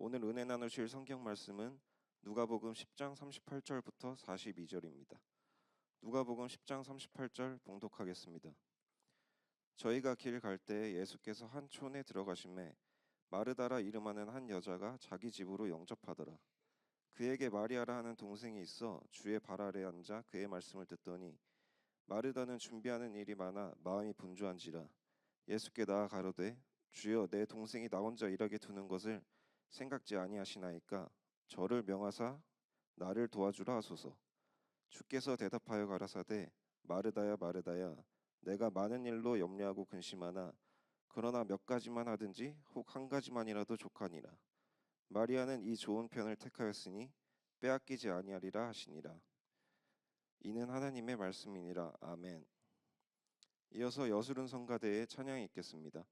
오늘 은혜 나누실 성경 말씀은 누가복음 10장 38절부터 42절입니다. 누가복음 10장 38절 봉독하겠습니다. 저희가 길 갈 때 예수께서 한 촌에 들어가심에 마르다라 이름하는 한 여자가 자기 집으로 영접하더라. 그에게 마리아라 하는 동생이 있어 주의 발 아래 앉아 그의 말씀을 듣더니 마르다는 준비하는 일이 많아 마음이 분주한지라. 예수께 나아 가로되 주여, 내 동생이 나 혼자 일하게 두는 것을 생각지 아니하시나이까 저를 명하사 나를 도와주라 하소서. 주께서 대답하여 가라사대 마르다야 마르다야, 내가 많은 일로 염려하고 근심하나 그러나 몇 가지만 하든지 혹 한 가지만이라도 족하니라. 마리아는 이 좋은 편을 택하였으니 빼앗기지 아니하리라 하시니라. 이는 하나님의 말씀이니라. 아멘. 이어서 여수른 성가대의 찬양이 있겠습니다.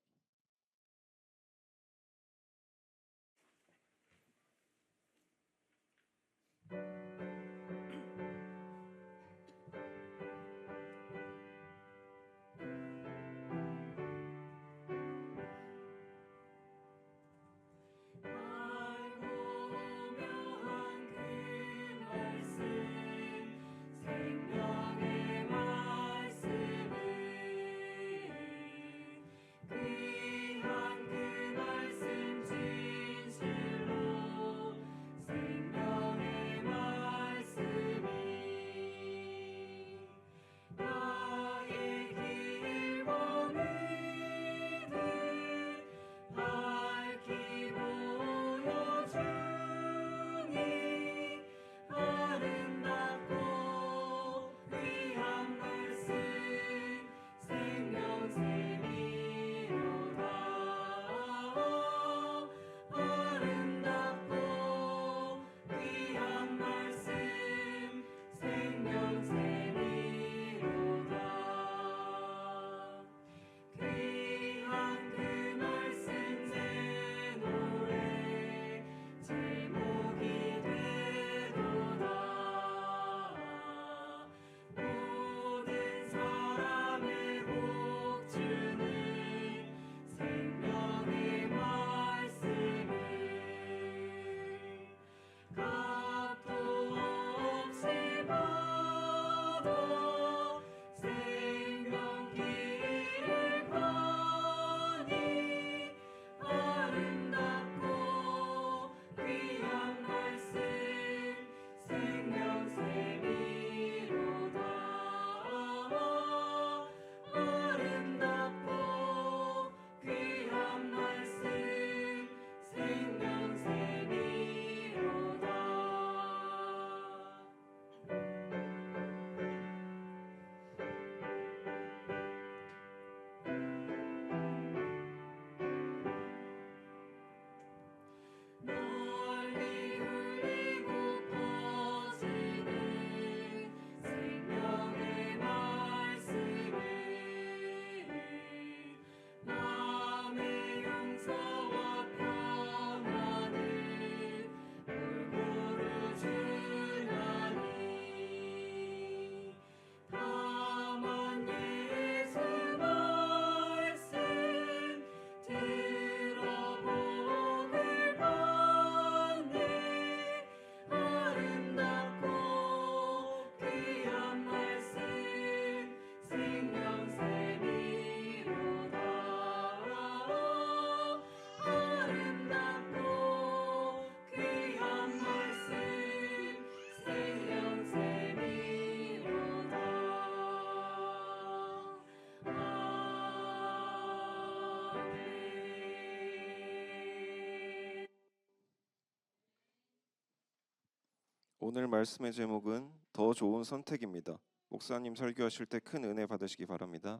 오늘 말씀의 제목은 더 좋은 선택입니다. 목사님 설교하실 때 큰 은혜 받으시기 바랍니다.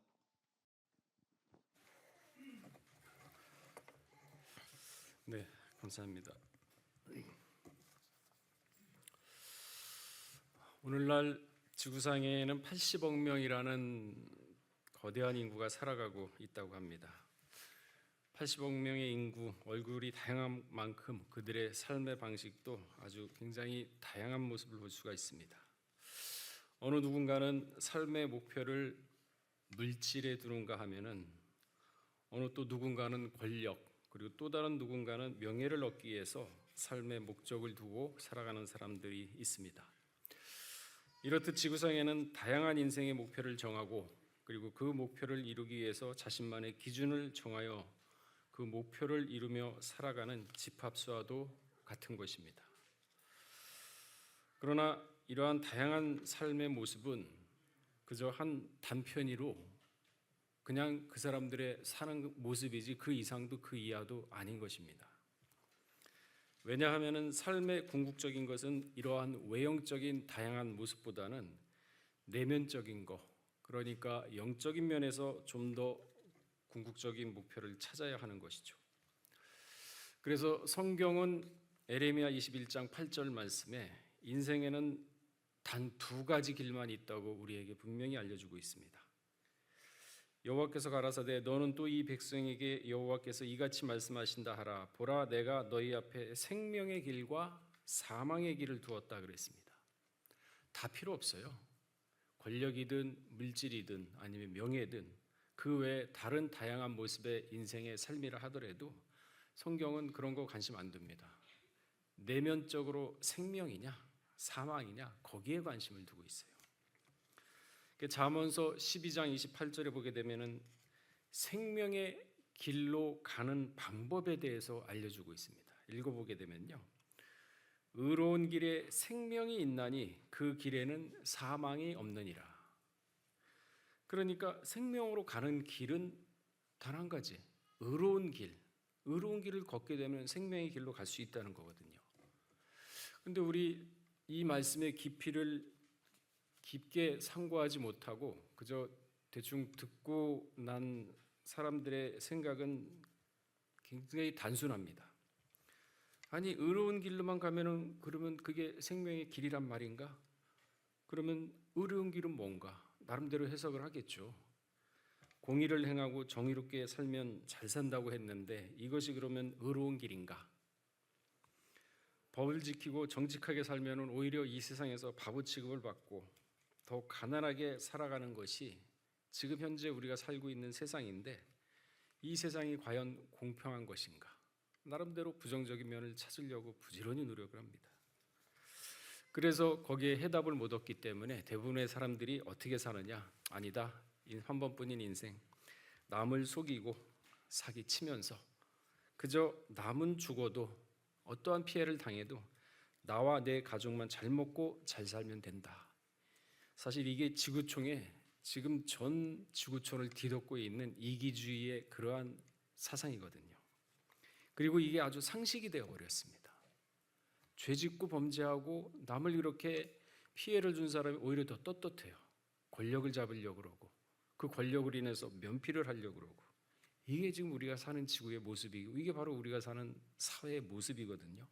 네, 감사합니다. 오늘날 지구상에는 80억 명이라는 거대한 인구가 살아가고 있다고 합니다. 80억 명의 인구, 얼굴이 다양한 만큼 그들의 삶의 방식도 아주 굉장히 다양한 모습을 볼 수가 있습니다. 어느 누군가는 삶의 목표를 물질에 두는가 하면은 어느 또 누군가는 권력, 그리고 또 다른 누군가는 명예를 얻기 위해서 삶의 목적을 두고 살아가는 사람들이 있습니다. 이렇듯 지구상에는 다양한 인생의 목표를 정하고 그리고 그 목표를 이루기 위해서 자신만의 기준을 정하여 그 목표를 이루며 살아가는 집합수와도 같은 것입니다. 그러나 이러한 다양한 삶의 모습은 그저 한 단편으로 그냥 그 사람들의 사는 모습이지 그 이상도 그 이하도 아닌 것입니다. 왜냐하면 삶의 궁극적인 것은 이러한 외형적인 다양한 모습보다는 내면적인 것, 그러니까 영적인 면에서 좀 더 궁극적인 목표를 찾아야 하는 것이죠. 그래서 성경은 에레미야 21장 8절 말씀에 인생에는 단 두 가지 길만 있다고 우리에게 분명히 알려주고 있습니다. 여호와께서 가라사대 너는 또 이 백성에게 여호와께서 이같이 말씀하신다 하라. 보라 내가 너희 앞에 생명의 길과 사망의 길을 두었다 그랬습니다. 다 필요 없어요. 권력이든 물질이든 아니면 명예든 그 외에 다른 다양한 모습의 인생의 삶이라 하더라도 성경은 그런 거 관심 안 둡니다. 내면적으로 생명이냐 사망이냐 거기에 관심을 두고 있어요. 잠언서 12장 28절에 보게 되면은 생명의 길로 가는 방법에 대해서 알려주고 있습니다. 읽어보게 되면요, 의로운 길에 생명이 있나니 그 길에는 사망이 없느니라. 그러니까 생명으로 가는 길은 단 한 가지, 의로운 길. 의로운 길을 걷게 되면 생명의 길로 갈 수 있다는 거거든요. 그런데 우리 이 말씀의 깊이를 깊게 상고하지 못하고 그저 대충 듣고 난 사람들의 생각은 굉장히 단순합니다. 아니 의로운 길로만 가면은 그러면 그게 생명의 길이란 말인가? 그러면 의로운 길은 뭔가? 나름대로 해석을 하겠죠. 공의를 행하고 정의롭게 살면 잘 산다고 했는데 이것이 그러면 의로운 길인가? 법을 지키고 정직하게 살면은 오히려 이 세상에서 바보 취급을 받고 더 가난하게 살아가는 것이 지금 현재 우리가 살고 있는 세상인데 이 세상이 과연 공평한 것인가? 나름대로 부정적인 면을 찾으려고 부지런히 노력을 합니다. 그래서 거기에 해답을 못 얻기 때문에 대부분의 사람들이 어떻게 사느냐? 아니다. 한 번뿐인 인생, 남을 속이고 사기치면서 그저 남은 죽어도 어떠한 피해를 당해도 나와 내 가족만 잘 먹고 잘 살면 된다. 사실 이게 지구촌에 지금 전 지구촌을 뒤덮고 있는 이기주의의 그러한 사상이거든요. 그리고 이게 아주 상식이 되어버렸습니다. 죄짓고 범죄하고 남을 이렇게 피해를 준 사람이 오히려 더 떳떳해요. 권력을 잡으려고 그러고 그 권력을 인해서 면피를 하려고 그러고 이게 지금 우리가 사는 지구의 모습이고 이게 바로 우리가 사는 사회의 모습이거든요.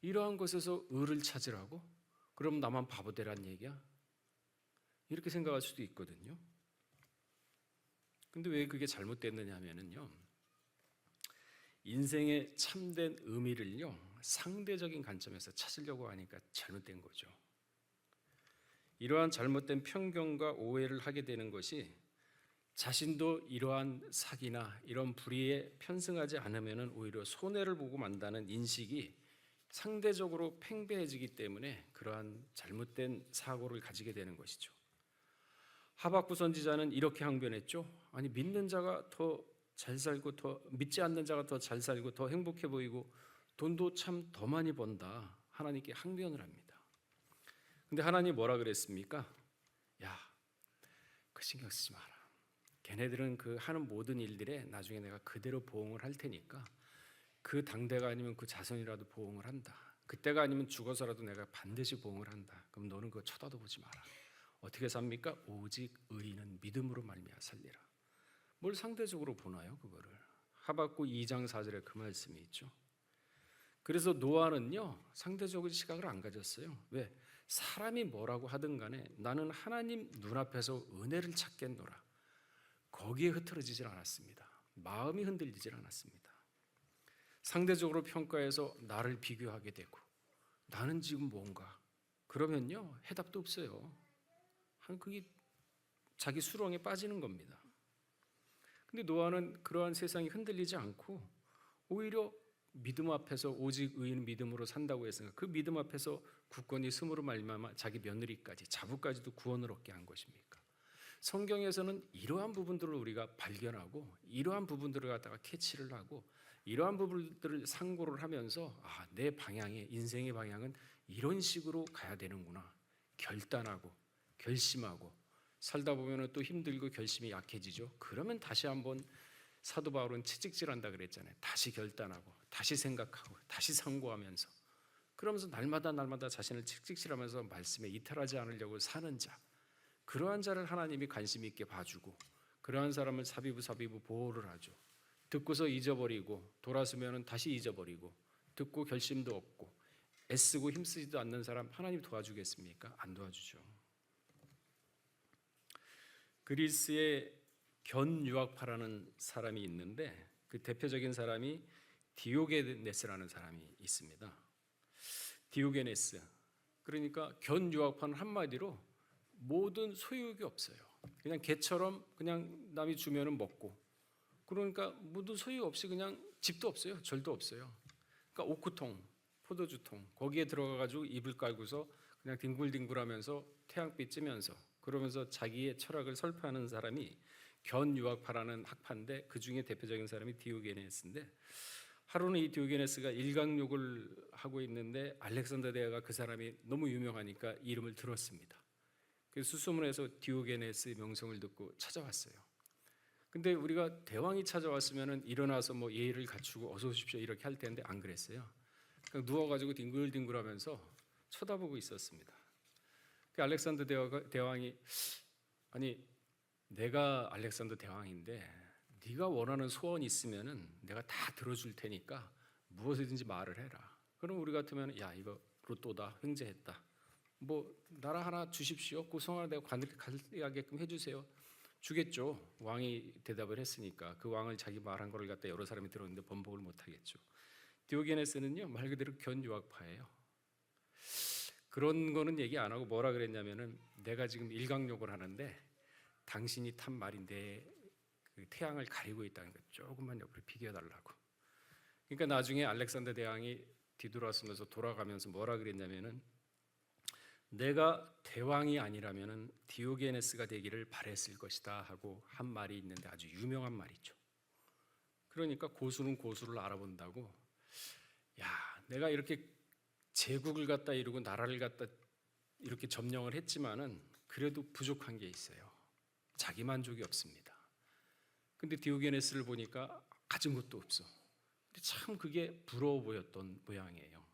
이러한 것에서 의를 찾으라고? 그럼 나만 바보 되란 얘기야? 이렇게 생각할 수도 있거든요. 근데 왜 그게 잘못됐느냐 하면은요, 인생의 참된 의미를요 상대적인 관점에서 찾으려고 하니까 잘못된 거죠. 이러한 잘못된 편견과 오해를 하게 되는 것이 자신도 이러한 사기나 이런 불의에 편승하지 않으면 오히려 손해를 보고 만다는 인식이 상대적으로 팽배해지기 때문에 그러한 잘못된 사고를 가지게 되는 것이죠. 하박국 선지자는 이렇게 항변했죠. 아니 믿는 자가 더 잘 살고 더 믿지 않는 자가 더 잘 살고 더 행복해 보이고 돈도 참 더 많이 번다. 하나님께 항변을 합니다. 근데 하나님 뭐라 그랬습니까? 야, 그 신경 쓰지 마라. 걔네들은 그 하는 모든 일들에 나중에 내가 그대로 보응을 할 테니까 그 당대가 아니면 그 자손이라도 보응을 한다. 그때가 아니면 죽어서라도 내가 반드시 보응을 한다. 그럼 너는 그거 쳐다도 보지 마라. 어떻게 삽니까? 오직 의인은 믿음으로 말미암아 살리라. 뭘 상대적으로 보나요? 그거를. 하박국 2장 4절에 그 말씀이 있죠. 그래서 노아는요 상대적인 시각을 안 가졌어요. 왜? 사람이 뭐라고 하든 간에 나는 하나님 눈앞에서 은혜를 찾겠노라. 거기에 흐트러지질 않았습니다. 마음이 흔들리질 않았습니다. 상대적으로 평가해서 나를 비교하게 되고 나는 지금 뭔가 그러면요 해답도 없어요. 그게 자기 수렁에 빠지는 겁니다. 근데 노아는 그러한 세상이 흔들리지 않고 오히려 믿음 앞에서 오직 의인 믿음으로 산다고 했으니까 그 믿음 앞에서 굳건히 숨으로 말미암아 자기 며느리까지 자부까지도 구원을 얻게 한 것입니까? 성경에서는 이러한 부분들을 우리가 발견하고 이러한 부분들을 갖다가 캐치를 하고 이러한 부분들을 상고를 하면서 내 방향의 인생의 방향은 이런 식으로 가야 되는구나 결단하고 결심하고 살다 보면 또 힘들고 결심이 약해지죠. 그러면 다시 한번 사도 바울은 채찍질한다 그랬잖아요. 다시 결단하고 다시 생각하고 다시 상고하면서 그러면서 날마다 자신을 채찍질하면서 말씀에 이탈하지 않으려고 사는 자, 그러한 자를 하나님이 관심 있게 봐주고 그러한 사람을 사비부 보호를 하죠. 듣고서 잊어버리고 돌아서면 다시 잊어버리고 듣고 결심도 없고 애쓰고 힘쓰지도 않는 사람 하나님 도와주겠습니까? 안 도와주죠. 그리스의 견유학파라는 사람이 있는데 그 대표적인 사람이 디오게네스라는 사람이 있습니다. 디오게네스, 그러니까 견유학파는 한마디로 모든 소유욕이 없어요. 그냥 개처럼 그냥 남이 주면은 먹고, 그러니까 모든 소유 없이 그냥 집도 없어요, 절도 없어요. 그러니까 오크통, 포도주통 거기에 들어가가지고 이불 깔고서 그냥 뒹굴뒹굴하면서 태양빛 쬐면서 그러면서 자기의 철학을 설파하는 사람이 견유학파라는 학파인데 그 중에 대표적인 사람이 디오게네스인데, 하루는 이 디오게네스가 일광욕을 하고 있는데 알렉산더 대왕가 그 사람이 너무 유명하니까 이름을 들었습니다. 그래서 수소문해서 디오게네스의 명성을 듣고 찾아왔어요. 근데 우리가 대왕이 찾아왔으면 일어나서 뭐 예의를 갖추고 어서 오십시오 이렇게 할 텐데 안 그랬어요. 그냥 누워가지고 뒹굴뒹굴하면서 쳐다보고 있었습니다. 그 알렉산더 대왕이 아니 내가 알렉산더 대왕인데 네가 원하는 소원이 있으면은 내가 다 들어줄 테니까 무엇이든지 말을 해라. 그럼 우리 같으면 야 이거 로또다 횡재했다. 뭐 나라 하나 주십시오. 그 소원을 내가 관리하게끔 해주세요. 주겠죠. 왕이 대답을 했으니까 그 왕을 자기 말한 거를 갖다 여러 사람이 들었는데 번복을 못 하겠죠. 디오게네스는요 말 그대로 견유학파예요. 그런 거는 얘기 안 하고 뭐라 그랬냐면은 내가 지금 일광욕을 하는데 당신이 탄 말이 내 그 태양을 가리고 있다는 거 조금만 옆으로 비교해달라고. 그러니까 나중에 알렉산더 대왕이 뒤돌아서면서 돌아가면서 뭐라 그랬냐면은 내가 대왕이 아니라면은 디오게네스가 되기를 바랬을 것이다 하고 한 말이 있는데 아주 유명한 말이죠. 그러니까 고수는 고수를 알아본다고. 야, 내가 이렇게 제국을 갖다 이루고 나라를 갖다 이렇게 점령을 했지만은 그래도 부족한 게 있어요. 자기 만족이 없습니다. 근데 디오게네스를 보니까 가진 것도 없어. 근데 참 그게 부러워 보였던 모양이에요.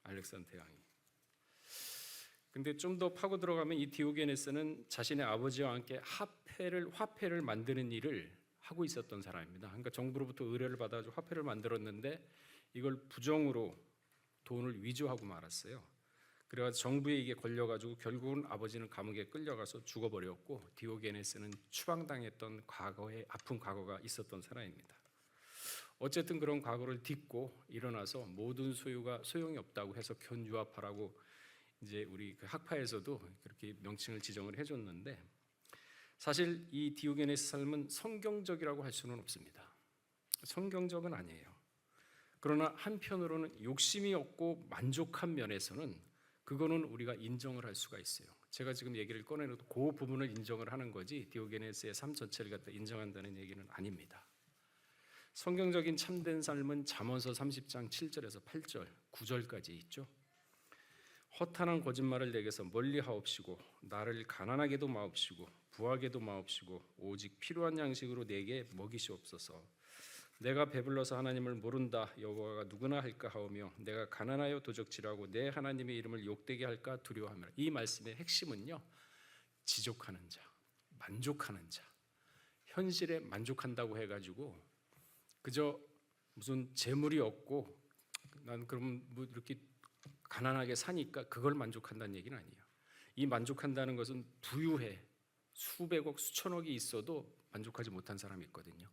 알렉산더 대왕이. 근데 좀 더 파고 들어가면 이 디오게네스는 자신의 아버지와 함께 화폐를 만드는 일을 하고 있었던 사람입니다. 그러니까 정부로부터 의뢰를 받아서 화폐를 만들었는데 이걸 부정으로 돈을 위조하고 말았어요. 그래가지고 정부에 이게 걸려가지고 결국은 아버지는 감옥에 끌려가서 죽어버렸고 디오게네스는 추방당했던 과거에 아픈 과거가 있었던 사람입니다. 어쨌든 그런 과거를 딛고 일어나서 모든 소유가 소용이 없다고 해서 견유학파라고 이제 우리 그 학파에서도 그렇게 명칭을 지정을 해줬는데, 사실 이 디오게네스 삶은 성경적이라고 할 수는 없습니다. 성경적은 아니에요. 그러나 한편으로는 욕심이 없고 만족한 면에서는 그거는 우리가 인정을 할 수가 있어요. 제가 지금 얘기를 꺼내놓고 그 부분을 인정을 하는 거지 디오게네스의 삶 전체를 갖다 인정한다는 얘기는 아닙니다. 성경적인 참된 삶은 잠언서 30장 7절에서 8절, 9절까지 있죠. 허탄한 거짓말을 내게서 멀리하옵시고 나를 가난하게도 마옵시고 부하게도 마옵시고 오직 필요한 양식으로 내게 먹이시옵소서. 내가 배불러서 하나님을 모른다 여호와가 누구나 할까 하오며 내가 가난하여 도적질하고 내 하나님의 이름을 욕되게 할까 두려워하며. 이 말씀의 핵심은요 지족하는 자, 만족하는 자, 현실에 만족한다고 해가지고 그저 무슨 재물이 없고 난 그럼 뭐 이렇게 가난하게 사니까 그걸 만족한다는 얘기는 아니에요. 이 만족한다는 것은 부유해 수백억 수천억이 있어도 만족하지 못한 사람이 있거든요.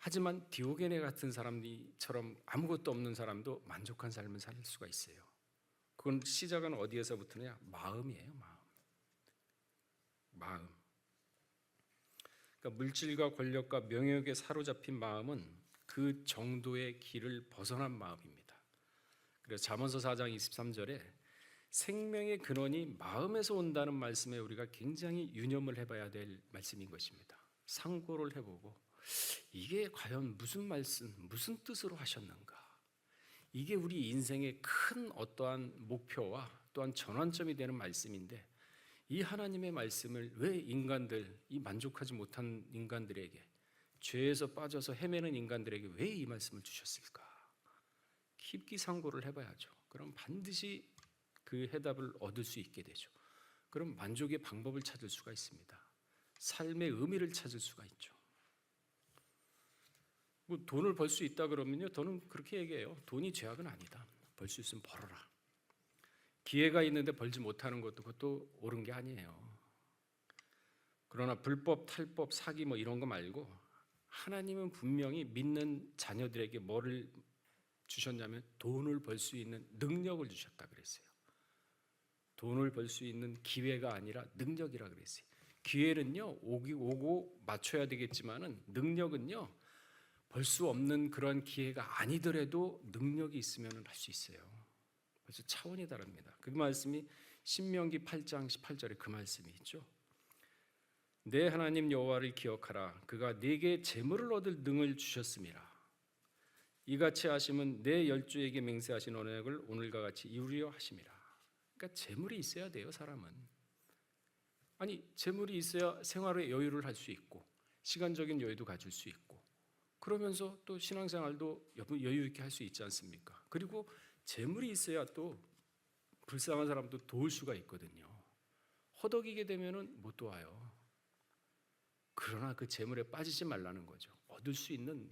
하지만 디오게네 같은 사람처럼 아무것도 없는 사람도 만족한 삶을 살 수가 있어요. 그건 시작은 어디에서부터냐? 마음이에요. 마음. 그러니까 물질과 권력과 명예욕에 사로잡힌 마음은 그 정도의 길을 벗어난 마음입니다. 그래서 잠언서 4장 23절에 생명의 근원이 마음에서 온다는 말씀에 우리가 굉장히 유념을 해봐야 될 말씀인 것입니다. 상고를 해보고 이게 과연 무슨 말씀, 무슨 뜻으로 하셨는가? 이게 우리 인생의 큰 어떠한 목표와 또한 전환점이 되는 말씀인데 이 하나님의 말씀을 왜 인간들, 이 만족하지 못한 인간들에게, 죄에서 빠져서 헤매는 인간들에게 왜 이 말씀을 주셨을까? 깊이 상고를 해봐야죠. 그럼 반드시 그 해답을 얻을 수 있게 되죠. 그럼 만족의 방법을 찾을 수가 있습니다. 삶의 의미를 찾을 수가 있죠. 뭐 돈을 벌 수 있다 그러면요, 저는 그렇게 얘기해요. 돈이 죄악은 아니다. 벌 수 있으면 벌어라. 기회가 있는데 벌지 못하는 것도 그것도 옳은 게 아니에요. 그러나 불법, 탈법, 사기 뭐 이런 거 말고 하나님은 분명히 믿는 자녀들에게 뭐를 주셨냐면 돈을 벌 수 있는 능력을 주셨다 그랬어요. 돈을 벌 수 있는 기회가 아니라 능력이라 그랬어요. 기회는요 오고 맞춰야 되겠지만은 능력은요 벌 수 없는 그런 기회가 아니더라도 능력이 있으면 할 수 있어요. 그래서 차원이 다릅니다. 그 말씀이 신명기 8장 18절에 그 말씀이 있죠. 내 하나님 여호와를 기억하라. 그가 네게 재물을 얻을 능을 주셨음이라. 이같이 하심은 내 열조에게 맹세하신 언약을 오늘과 같이 이루려 하심이라. 그러니까 재물이 있어야 돼요, 사람은. 아니, 재물이 있어야 생활의 여유를 할 수 있고 시간적인 여유도 가질 수 있고 그러면서 또 신앙생활도 여유 있게 할 수 있지 않습니까? 그리고 재물이 있어야 또 불쌍한 사람도 도울 수가 있거든요. 허덕이게 되면은 못 도와요. 그러나 그 재물에 빠지지 말라는 거죠. 얻을 수 있는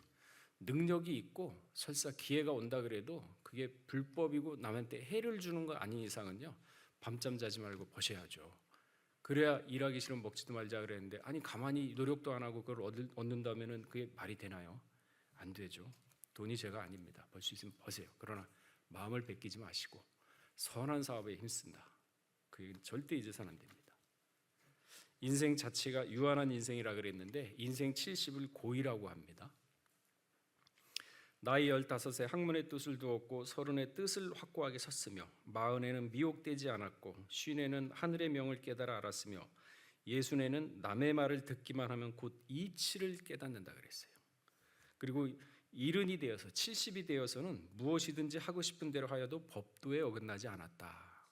능력이 있고 설사 기회가 온다 그래도 그게 불법이고 남한테 해를 주는 거 아닌 이상은요 밤잠 자지 말고 버셔야죠. 그래야 일하기 싫으면 먹지도 말자 그랬는데 아니 가만히 노력도 안 하고 그걸 얻는다면은 그게 말이 되나요? 안 되죠. 돈이 죄가 아닙니다. 벌 수 있으면 버세요. 그러나 마음을 뺏기지 마시고 선한 사업에 힘쓴다. 그게 절대 잊어서는 안 됩니다. 인생 자체가 유한한 인생이라 그랬는데 인생 70을 고이라고 합니다. 나이 15에 학문의 뜻을 두었고 30에 뜻을 확고하게 섰으며 40에는 미혹되지 않았고 50에는 하늘의 명을 깨달아 알았으며 60에는 남의 말을 듣기만 하면 곧 이치를 깨닫는다 그랬어요. 그리고 70이 되어서 70이 되어서는 무엇이든지 하고 싶은 대로 하여도 법도에 어긋나지 않았다.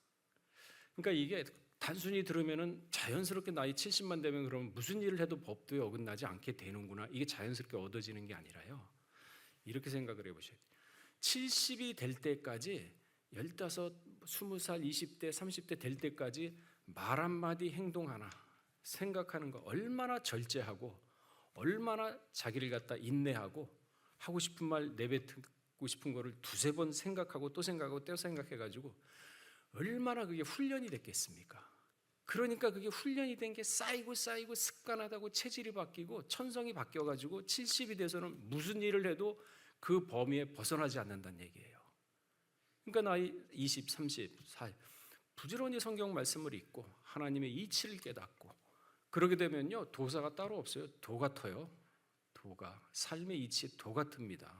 그러니까 이게 단순히 들으면은 자연스럽게 나이 70만 되면 그러면 무슨 일을 해도 법도에 어긋나지 않게 되는구나. 이게 자연스럽게 얻어지는 게 아니라요. 이렇게 생각을 해보셔야 돼요. 70이 될 때까지 15, 20살, 20대, 30대 될 때까지 말 한마디 행동 하나 생각하는 거 얼마나 절제하고 얼마나 자기를 갖다 인내하고 하고 싶은 말 내뱉고 싶은 거를 두세 번 생각하고 또 생각하고 또 생각해가지고 얼마나 그게 훈련이 됐겠습니까? 그러니까 그게 훈련이 된 게 쌓이고 습관하다고 체질이 바뀌고 천성이 바뀌어가지고 70이 돼서는 무슨 일을 해도 그 범위에 벗어나지 않는다는 얘기예요. 그러니까 나이 20, 30, 40 부지런히 성경 말씀을 읽고 하나님의 이치를 깨닫고 그러게 되면요 도사가 따로 없어요. 도 같아요. 도가 삶의 이치에 도 같습니다.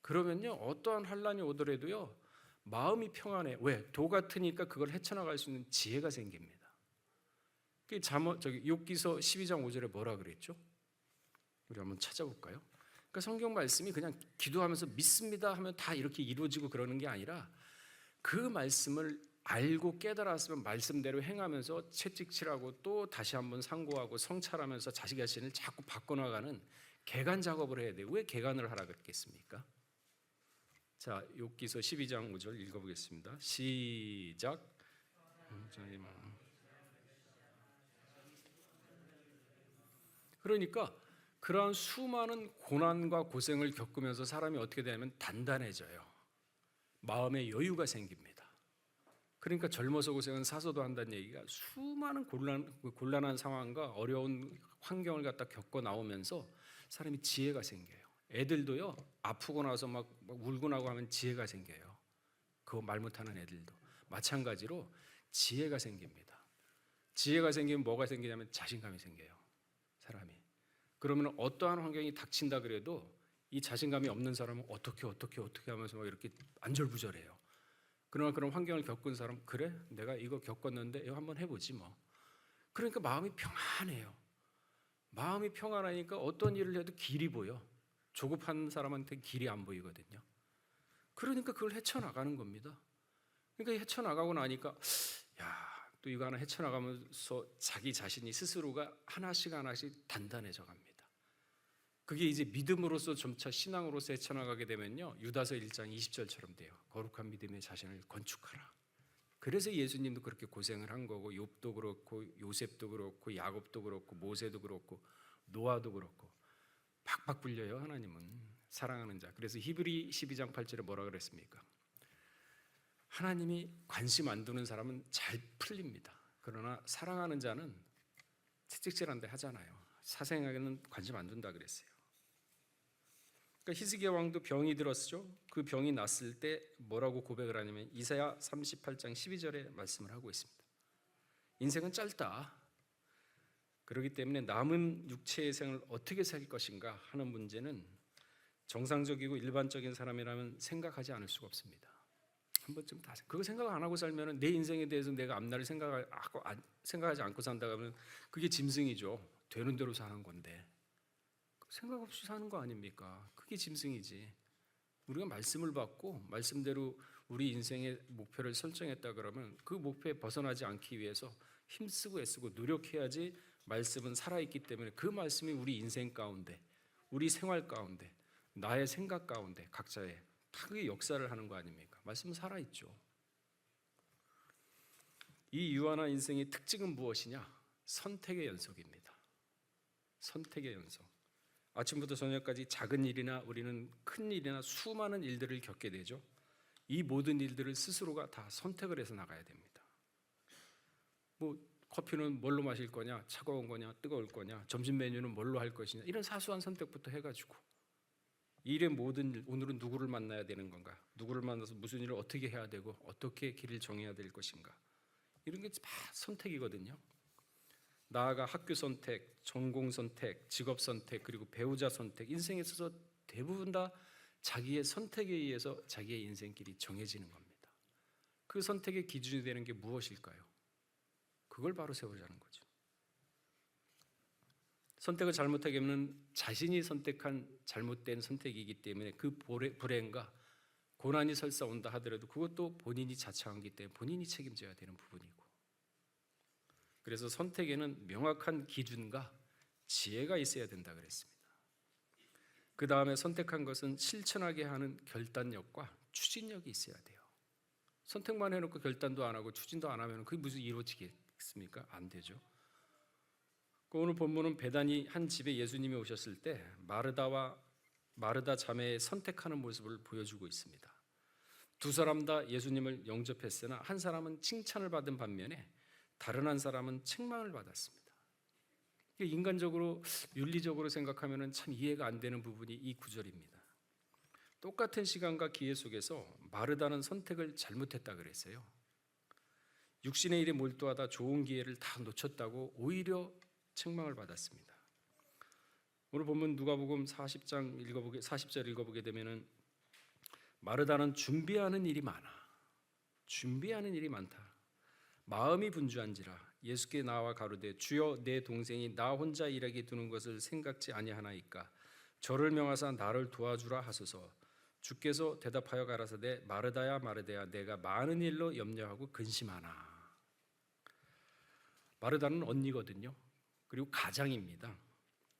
그러면요 어떠한 환란이 오더라도요 마음이 평안해. 왜? 도 같으니까 그걸 헤쳐나갈 수 있는 지혜가 생깁니다. 그 욥기서 12장 5절에 뭐라 그랬죠? 우리 한번 찾아볼까요? 그러니까 성경 말씀이 그냥 기도하면서 믿습니다 하면 다 이렇게 이루어지고 그러는 게 아니라 그 말씀을 알고 깨달았으면 말씀대로 행하면서 채찍질하고 또 다시 한번 상고하고 성찰하면서 자기 자신을 자꾸 바꿔나가는 개간 작업을 해야 돼요. 왜 개간을 하라 그랬겠습니까? 자, 욥기서 12장 5절 읽어보겠습니다. 시작. 그러니까 그러한 수많은 고난과 고생을 겪으면서 사람이 어떻게 되냐면 단단해져요. 마음의 여유가 생깁니다. 그러니까 젊어서 고생은 사서도 한다는 얘기가 수많은 곤란한 상황과 어려운 환경을 갖다 겪어 나오면서 사람이 지혜가 생겨요. 애들도요 아프고 나서 막 울고 나고 하면 지혜가 생겨요. 그거 말 못하는 애들도 마찬가지로 지혜가 생깁니다. 지혜가 생기면 뭐가 생기냐면 자신감이 생겨요. 사람이. 그러면 어떠한 환경이 닥친다 그래도 이 자신감이 없는 사람은 어떻게 하면서 막 이렇게 안절부절해요. 그러나 그런 환경을 겪은 사람, 그래? 내가 이거 겪었는데 이거 한번 해보지 뭐. 그러니까 마음이 평안해요. 마음이 평안하니까 어떤 일을 해도 길이 보여. 조급한 사람한테 길이 안 보이거든요. 그러니까 그걸 헤쳐나가는 겁니다. 그러니까 헤쳐나가고 나니까 또 이거 하나 헤쳐나가면서 자기 자신이 스스로가 하나씩 단단해져 갑니다. 그게 이제 믿음으로서 점차 신앙으로서 헤쳐나가게 되면요, 유다서 1장 20절처럼 돼요. 거룩한 믿음의 자신을 건축하라. 그래서 예수님도 그렇게 고생을 한 거고, 욥도 그렇고 요셉도 그렇고 야곱도 그렇고 모세도 그렇고 노아도 그렇고 팍팍 불려요. 하나님은 사랑하는 자. 그래서 히브리 12장 8절에 뭐라 그랬습니까? 하나님이 관심 안 두는 사람은 잘 풀립니다. 그러나 사랑하는 자는 채찍질한데 하잖아요. 사생에게는 관심 안 둔다 그랬어요. 그러니까 히스기야 왕도 병이 들었죠. 그 병이 났을 때 뭐라고 고백을 하냐면 이사야 38장 12절에 말씀을 하고 있습니다. 인생은 짧다. 그렇기 때문에 남은 육체의 생을 어떻게 살 것인가 하는 문제는 정상적이고 일반적인 사람이라면 생각하지 않을 수가 없습니다. 한 번쯤 다 그거 생각 안 하고 살면은 내 인생에 대해서 내가 앞날을 생각하지 않고 산다 하면 그게 짐승이죠. 되는 대로 사는 건데 생각 없이 사는 거 아닙니까? 그게 짐승이지. 우리가 말씀을 받고 말씀대로 우리 인생의 목표를 설정했다 그러면 그 목표에 벗어나지 않기 위해서 힘쓰고 애쓰고 노력해야지 말씀은 살아있기 때문에 그 말씀이 우리 인생 가운데, 우리 생활 가운데, 나의 생각 가운데 각자의 다 그게 역사를 하는 거 아닙니까? 말씀은 살아있죠. 이 유한한 인생의 특징은 무엇이냐? 선택의 연속입니다. 선택의 연속. 아침부터 저녁까지 작은 일이나 우리는 큰 일이나 수많은 일들을 겪게 되죠. 이 모든 일들을 스스로가 다 선택을 해서 나가야 됩니다. 뭐 커피는 뭘로 마실 거냐, 차가운 거냐, 뜨거울 거냐, 점심 메뉴는 뭘로 할 것이냐, 이런 사소한 선택부터 해가지고 일의 모든 일, 오늘은 누구를 만나야 되는 건가, 누구를 만나서 무슨 일을 어떻게 해야 되고 어떻게 길을 정해야 될 것인가, 이런 게 다 선택이거든요. 나아가 학교 선택, 전공 선택, 직업 선택, 그리고 배우자 선택, 인생에 있어서 대부분 다 자기의 선택에 의해서 자기의 인생길이 정해지는 겁니다. 그 선택의 기준이 되는 게 무엇일까요? 그걸 바로 세우자는 거죠. 선택을 잘못하게 하면 자신이 선택한 잘못된 선택이기 때문에 그 불행과 고난이 설사 온다 하더라도 그것도 본인이 자처한 기 때문에 본인이 책임져야 되는 부분이고, 그래서 선택에는 명확한 기준과 지혜가 있어야 된다 그랬습니다. 그 다음에 선택한 것은 실천하게 하는 결단력과 추진력이 있어야 돼요. 선택만 해놓고 결단도 안 하고 추진도 안 하면 그게 무슨 이루어지겠습니까? 안 되죠. 오늘 본문은 베다니 한 집에 예수님이 오셨을 때 마르다 자매의 선택하는 모습을 보여주고 있습니다. 두 사람 다 예수님을 영접했으나 한 사람은 칭찬을 받은 반면에 다른 한 사람은 책망을 받았습니다. 인간적으로 윤리적으로 생각하면 참 이해가 안 되는 부분이 이 구절입니다. 똑같은 시간과 기회 속에서 마르다는 선택을 잘못했다 그랬어요. 육신의 일에 몰두하다 좋은 기회를 다 놓쳤다고 오히려 책망을 받았습니다. 오늘 보면 누가복음 40절 읽어보게 되면은 마르다는 준비하는 일이 많다. 마음이 분주한지라 예수께 나와 가로되 주여 내 동생이 나 혼자 일하게 두는 것을 생각지 아니하나이까 저를 명하사 나를 도와주라 하소서. 주께서 대답하여 가라사대 마르다야 내가 많은 일로 염려하고 근심하나. 마르다는 언니거든요. 그리고 가장입니다.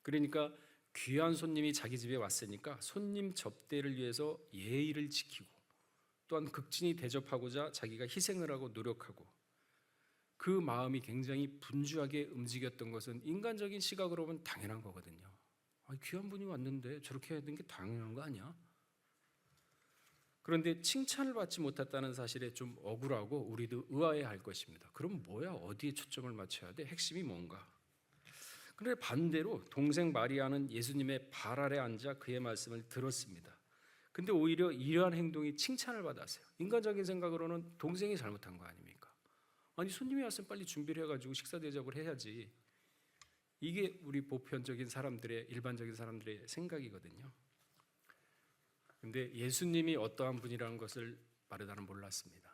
그러니까 귀한 손님이 자기 집에 왔으니까 손님 접대를 위해서 예의를 지키고 또한 극진히 대접하고자 자기가 희생을 하고 노력하고, 그 마음이 굉장히 분주하게 움직였던 것은 인간적인 시각으로 보면 당연한 거거든요. 귀한 분이 왔는데 저렇게 해야 되는 게 당연한 거 아니야? 그런데 칭찬을 받지 못했다는 사실에 좀 억울하고 우리도 의아해할 것입니다. 그럼 뭐야? 어디에 초점을 맞춰야 돼? 핵심이 뭔가? 그런데 반대로 동생 마리아는 예수님의 발 아래 앉아 그의 말씀을 들었습니다. 근데 오히려 이러한 행동이 칭찬을 받았어요. 인간적인 생각으로는 동생이 잘못한 거 아닙니까? 아니 손님이 왔으면 빨리 준비를 해가지고 식사 대접을 해야지. 이게 우리 보편적인 사람들의, 일반적인 사람들의 생각이거든요. 근데 예수님이 어떠한 분이라는 것을 마르다는 몰랐습니다.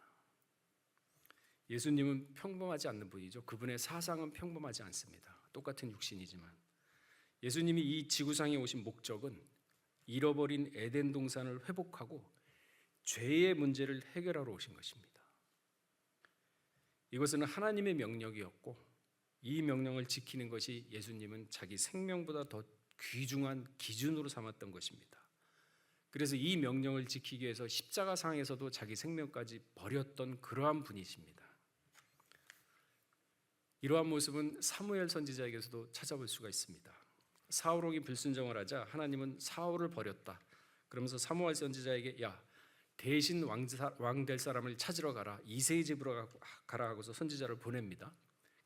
예수님은 평범하지 않는 분이죠. 그분의 사상은 평범하지 않습니다. 똑같은 육신이지만 예수님이 이 지구상에 오신 목적은 잃어버린 에덴 동산을 회복하고 죄의 문제를 해결하러 오신 것입니다. 이것은 하나님의 명령이었고 이 명령을 지키는 것이 예수님은 자기 생명보다 더 귀중한 기준으로 삼았던 것입니다. 그래서 이 명령을 지키기 위해서 십자가상에서도 자기 생명까지 버렸던 그러한 분이십니다. 이러한 모습은 사무엘 선지자에게서도 찾아볼 수가 있습니다. 사울 왕이 불순종을 하자 하나님은 사울을 버렸다. 그러면서 사무엘 선지자에게 야 대신 왕 될 사람을 찾으러 가라. 이새의 집으로 가라 하고서 선지자를 보냅니다.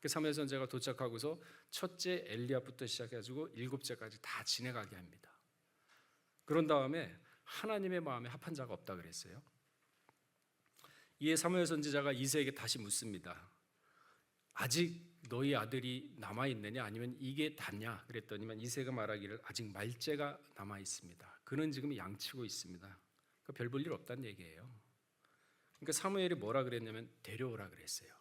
사무엘 선지자가 도착하고서 첫째 엘리압부터 시작해가지고 7째까지 다 지내가게 합니다. 그런 다음에 하나님의 마음에 합한 자가 없다 그랬어요. 이에 사무엘 선지자가 이새에게 다시 묻습니다. 아직 너희 아들이 남아 있느냐 아니면 이게 다냐 그랬더니만 이새가 말하기를 아직 말째가 남아 있습니다. 그는 지금 양치고 있습니다. 그러니까 별 볼 일 없다는 얘기예요. 그러니까 사무엘이 뭐라 그랬냐면 데려오라 그랬어요.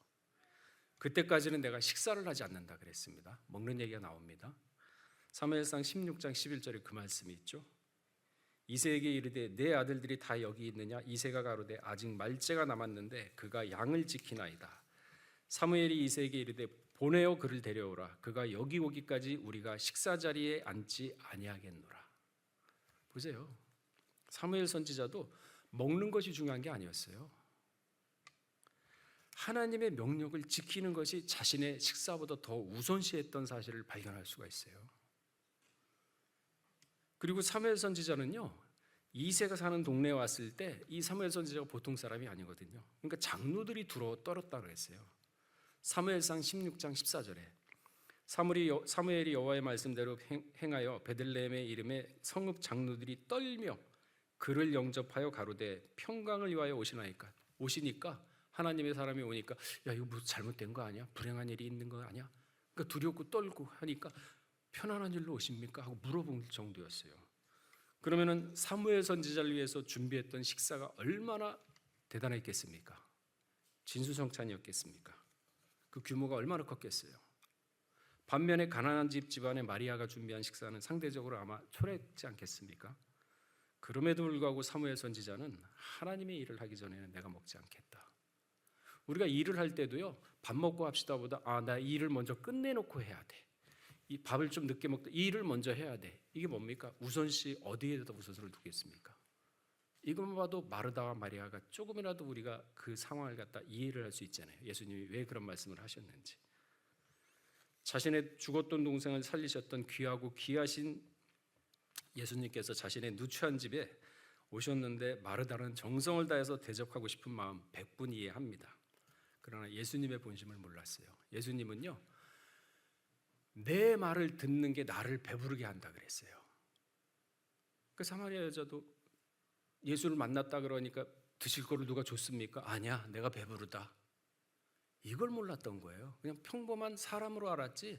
그때까지는 내가 식사를 하지 않는다 그랬습니다. 먹는 얘기가 나옵니다. 사무엘상 16장 11절에 그 말씀이 있죠. 이새에게 이르되 내 아들들이 다 여기 있느냐 이새가 가로되 아직 말째가 남았는데 그가 양을 지키나이다. 사무엘이 이새에게 이르되 보내어 그를 데려오라. 그가 여기 오기까지 우리가 식사 자리에 앉지 아니하겠노라. 보세요. 사무엘 선지자도 먹는 것이 중요한 게 아니었어요. 하나님의 명령을 지키는 것이 자신의 식사보다 더 우선시했던 사실을 발견할 수가 있어요. 그리고 사무엘 선지자는요, 이새가 사는 동네에 왔을 때 이 사무엘 선지자가 보통 사람이 아니거든요. 그러니까 장로들이 떨었다 그랬어요. 사무엘상 16장 14절에 사무엘이 여호와의 말씀대로 행하여 베들레헴의 이름에 성읍 장로들이 떨며 그를 영접하여 가로되 평강을 위하여 오시니까 하나님의 사람이 오니까 야 이거 뭐 잘못된 거 아니야? 불행한 일이 있는 거 아니야? 그러니까 두렵고 떨고 하니까 편안한 일로 오십니까? 하고 물어볼 정도였어요. 그러면은 사무엘 선지자를 위해서 준비했던 식사가 얼마나 대단했겠습니까? 진수성찬이었겠습니까? 그 규모가 얼마나 컸겠어요. 반면에 가난한 집안의 마리아가 준비한 식사는 상대적으로 아마 초라했지 않겠습니까? 그럼에도 불구하고 사무엘 선지자는 하나님의 일을 하기 전에는 내가 먹지 않겠다. 우리가 일을 할 때도요, 밥 먹고 합시다보다 나 이 일을 먼저 끝내놓고 해야 돼. 이 밥을 좀 늦게 먹다 이 일을 먼저 해야 돼. 이게 뭡니까? 우선시 어디에다 우선을 두겠습니까? 이것만 봐도 마르다와 마리아가 조금이라도 우리가 그 상황을 갖다 이해를 할 수 있잖아요. 예수님이 왜 그런 말씀을 하셨는지. 자신의 죽었던 동생을 살리셨던 귀하고 귀하신 예수님께서 자신의 누추한 집에 오셨는데 마르다는 정성을 다해서 대접하고 싶은 마음 100분 이해합니다. 그러나 예수님의 본심을 몰랐어요. 예수님은요, 내 말을 듣는 게 나를 배부르게 한다 그랬어요. 그 사마리아 여자도 예수를 만났다 그러니까 드실 거를 누가 줬습니까? 아니야, 내가 배부르다. 이걸 몰랐던 거예요. 그냥 평범한 사람으로 알았지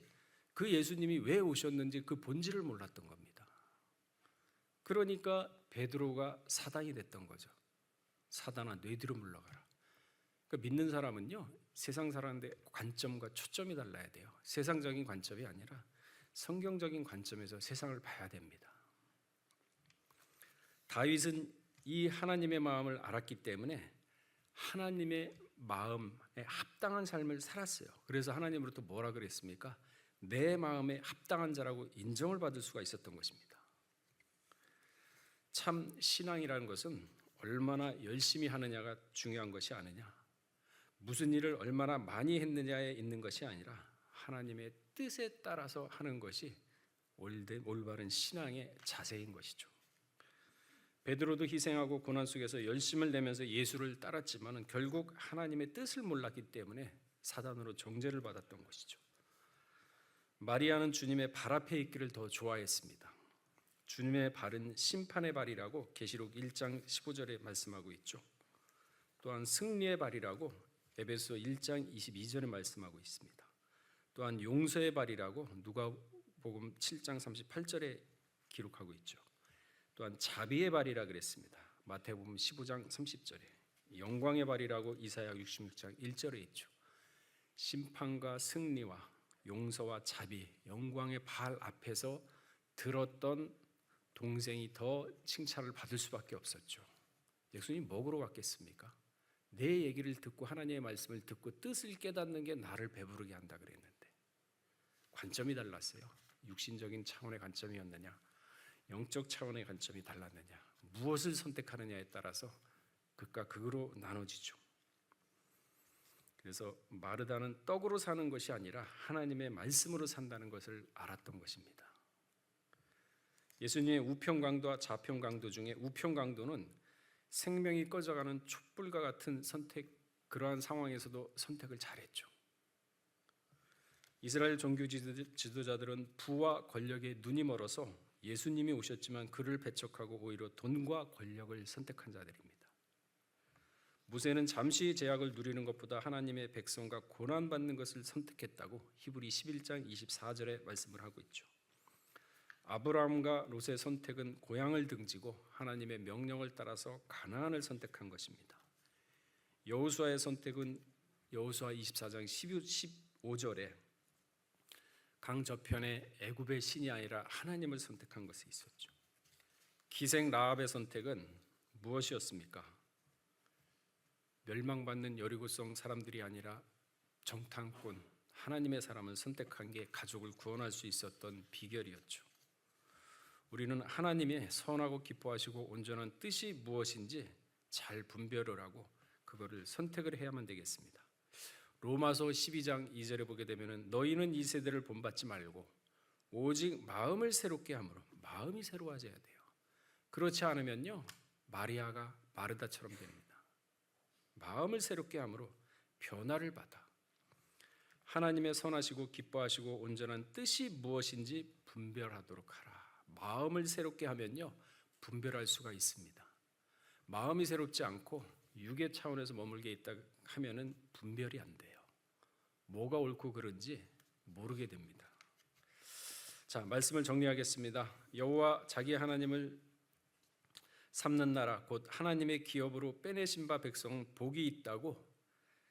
그 예수님이 왜 오셨는지 그 본질을 몰랐던 겁니다. 그러니까 베드로가 사단이 됐던 거죠. 사단아 뇌 뒤로 물러가라. 그러니까 믿는 사람은요, 세상 사람들의 관점과 초점이 달라야 돼요. 세상적인 관점이 아니라 성경적인 관점에서 세상을 봐야 됩니다. 다윗은 이 하나님의 마음을 알았기 때문에 하나님의 마음에 합당한 삶을 살았어요. 그래서 하나님으로부터 뭐라 그랬습니까? 내 마음에 합당한 자라고 인정을 받을 수가 있었던 것입니다. 참 신앙이라는 것은 얼마나 열심히 하느냐가 중요한 것이 아니냐, 무슨 일을 얼마나 많이 했느냐에 있는 것이 아니라 하나님의 뜻에 따라서 하는 것이 올바른 신앙의 자세인 것이죠. 베드로도 희생하고 고난 속에서 열심을 내면서 예수를 따랐지만 결국 하나님의 뜻을 몰랐기 때문에 사단으로 정죄를 받았던 것이죠. 마리아는 주님의 발 앞에 있기를 더 좋아했습니다. 주님의 발은 심판의 발이라고 계시록 1장 15절에 말씀하고 있죠. 또한 승리의 발이라고 에베소 1장 22절에 말씀하고 있습니다. 또한 용서의 발이라고 누가복음 7장 38절에 기록하고 있죠. 또한 자비의 발이라 그랬습니다. 마태복음 15장 30절에 영광의 발이라고 이사야 66장 1절에 있죠. 심판과 승리와 용서와 자비, 영광의 발 앞에서 들었던 동생이 더 칭찬을 받을 수밖에 없었죠. 예수님 뭐로 갔겠습니까? 내 얘기를 듣고 하나님의 말씀을 듣고 뜻을 깨닫는 게 나를 배부르게 한다 그랬는데 관점이 달랐어요. 육신적인 차원의 관점이었느냐, 영적 차원의 관점이 달랐느냐, 무엇을 선택하느냐에 따라서 극과 극으로 나눠지죠. 그래서 마르다는 떡으로 사는 것이 아니라 하나님의 말씀으로 산다는 것을 알았던 것입니다. 예수님의 우편 강도와 좌편 강도 중에 우편 강도는 생명이 꺼져가는 촛불과 같은 선택, 그러한 상황에서도 선택을 잘했죠. 이스라엘 종교 지도자들은 부와 권력에 눈이 멀어서 예수님이 오셨지만 그를 배척하고 오히려 돈과 권력을 선택한 자들입니다. 모세는 잠시 제약을 누리는 것보다 하나님의 백성과 고난받는 것을 선택했다고 히브리 11장 24절에 말씀을 하고 있죠. 아브라함과 롯의 선택은 고향을 등지고 하나님의 명령을 따라서 가나안을 선택한 것입니다. 여호수아의 선택은 여호수아 24장 15절에 강 저편에 애굽의 신이 아니라 하나님을 선택한 것이 있었죠. 기생 라합의 선택은 무엇이었습니까? 멸망받는 여리고성 사람들이 아니라 정탐꾼 하나님의 사람을 선택한 게 가족을 구원할 수 있었던 비결이었죠. 우리는 하나님의 선하고 기뻐하시고 온전한 뜻이 무엇인지 잘 분별을 하고 그거를 선택을 해야만 되겠습니다. 로마서 12장 2절에 보게 되면 너희는 이 세대를 본받지 말고 오직 마음을 새롭게 함으로, 마음이 새로워져야 돼요. 그렇지 않으면요 마리아가 마르다처럼 됩니다. 마음을 새롭게 함으로 변화를 받아 하나님의 선하시고 기뻐하시고 온전한 뜻이 무엇인지 분별하도록 하라. 마음을 새롭게 하면요 분별할 수가 있습니다. 마음이 새롭지 않고 육의 차원에서 머물게 있다 하면은 분별이 안 돼요. 뭐가 옳고 그른지 모르게 됩니다. 자, 말씀을 정리하겠습니다. 여호와 자기 하나님을 삼는 나라 곧 하나님의 기업으로 빼내신 바 백성은 복이 있다고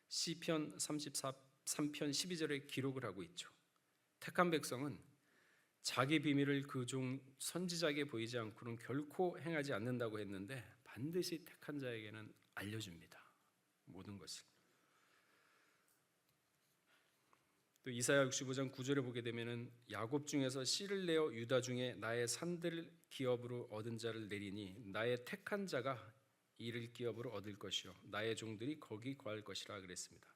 시편 3편 12절에 기록을 하고 있죠. 택한 백성은 자기 비밀을 그 종 선지자에게 보이지 않고는 결코 행하지 않는다고 했는데 반드시 택한 자에게는 알려줍니다. 모든 것을. 또 이사야 65장 9절에 보게 되면은 야곱 중에서 씨를 내어 유다 중에 나의 산들 기업으로 얻은 자를 내리니 나의 택한 자가 이를 기업으로 얻을 것이요 나의 종들이 거기 거할 것이라 그랬습니다.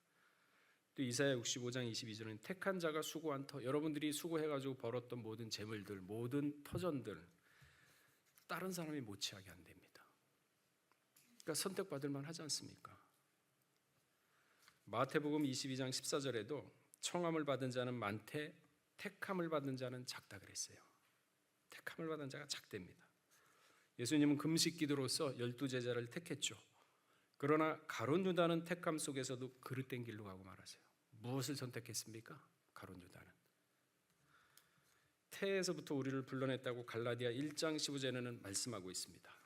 또 이사야 65장 22절은 택한 자가 수고한 터, 여러분들이 수고해가지고 벌었던 모든 재물들, 모든 터전들 다른 사람이 못 취하게 안 됩니다. 그러니까 선택받을 만하지 않습니까? 마태복음 22장 14절에도 청함을 받은 자는 많되 택함을 받은 자는 작다 그랬어요. 택함을 받은 자가 작답니다. 예수님은 금식 기도로서 12제자를 택했죠. 그러나 가룟 유다는 택함 속에서도 그릇된 길로 가고 말았어요. 무엇을 선택했습니까? 가룟 유다는 태에서부터 우리를 불러냈다고 갈라디아 1장 15절에는 말씀하고 있습니다.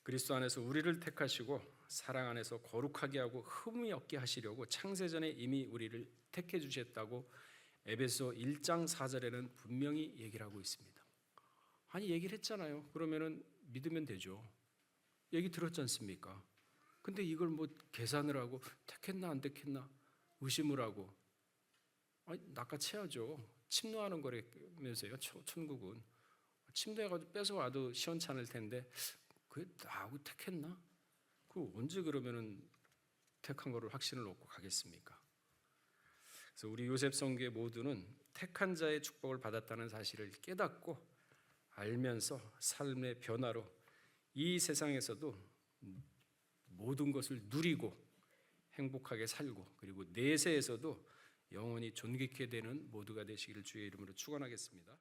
그리스도 안에서 우리를 택하시고 사랑 안에서 거룩하게 하고 흠이 없게 하시려고 창세전에 이미 우리를 택해 주셨다고 에베소 1장 4절에는 분명히 얘기를 하고 있습니다. 아니 얘기를 했잖아요. 그러면은 믿으면 되죠. 얘기 들었지 않습니까? 근데 이걸 뭐 계산을 하고 택했나 안 택했나 의심을 하고 아니 낚아채야죠. 침노하는 거라면서요. 천국은 침노해가지고 뺏어와도 시원찮을 텐데 그게 나하고 택했나? 그 언제 그러면은 택한 거를 확신을 얻고 가겠습니까? 그래서 우리 요셉 성교의 모두는 택한 자의 축복을 받았다는 사실을 깨닫고 알면서 삶의 변화로 이 세상에서도 모든 것을 누리고 행복하게 살고 그리고 내세에서도 영원히 존귀케 되는 모두가 되시기를 주의 이름으로 축원하겠습니다.